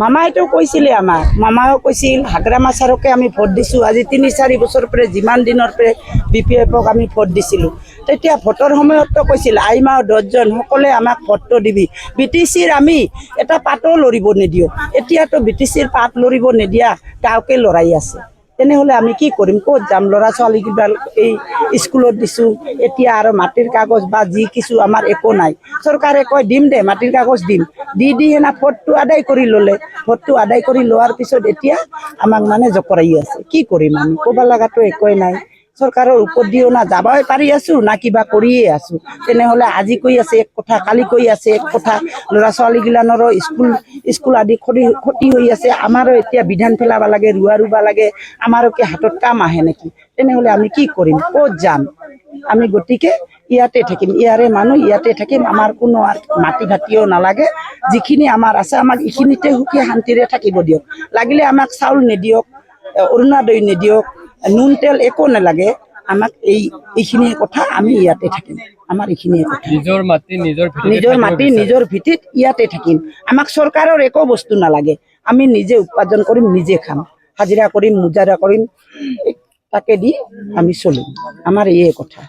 মামাইতো কৈছিলে আমাক, মামাও কৈছিল হাগ্ৰামা ছাৰকে আমি ভোট দিছোঁ। আজি ৩-৪ বছৰ পৰা যিমান দিনৰ পৰা BPFক আমি ভোট দিছিলোঁ, তেতিয়া ভোটৰ সময়তো কৈছিল আইমা 10জন সকলোৱে আমাক ভোটটো দিবি। BTCৰ আমি এটা পাতো লৰিব নিদিওঁ। এতিয়াতো BTCৰ পাত লৰিব নিদিয়া গাঁৱকে লৰাই আছে। তেনেহ'লে আমি কি কৰিম? ক'ত যাম? ল'ৰা ছোৱালীকেইটা এই স্কুলত দিছোঁ, এতিয়া আৰু মাটিৰ কাগজ বা যি কিছু আমাৰ একো নাই। চৰকাৰে কয় দিম দে, মাটিৰ কাগজ দিম, দি সেনা ভোটটো আদায় কৰি ল'লে। ভোটটো আদায় কৰি লোৱাৰ পিছত এতিয়া আমাক মানে জকৰাই আছে। কি কৰিম আমি? ক'ব লগাতো একোৱেই নাই। চৰকাৰৰ ওপৰত দিও না যাবই পাৰি আছোঁ না কিবা কৰিয়ে আছোঁ। তেনেহ'লে আজি কৈ আছে এক কথা, কালি কৈ আছে এক কথা। ল'ৰা ছোৱালীগিলানৰো স্কুল আদি ক্ষতি হৈ আছে। আমাৰো এতিয়া বিধান পেলাব লাগে, ৰুবা লাগে। আমাৰো কি হাতত কাম আহে নেকি? তেনেহ'লে আমি কি কৰিম? ক'ত যাম? আমি গতিকে ইয়াতে থাকিম, ইয়াৰে মানুহ ইয়াতে থাকিম। আমাৰ কোনো মাটি ভাটিও নালাগে। যিখিনি আমাৰ আছে আমাক এইখিনিতে সুখী শান্তিৰে থাকিব দিয়ক। লাগিলে আমাক চাউল নিদিয়ক, অৰুণোদয় নিদিয়ক, নুন তেল একো নালাগে আমাক। এইখিনিয়ে কথা, আমি ইয়াতে থাকিম। আমাৰ এইখিনিয়ে কথা। নিজৰ মাটি নিজৰ ভিত্তিত ইয়াতে থাকিম। আমাক চৰকাৰৰ একো বস্তু নালাগে। আমি নিজে উপাৰ্জন কৰিম, নিজে খাম, হাজিৰা কৰিম, মুজাৰা কৰিম, তাকে দি আমি চলিম। আমাৰ এই কথা।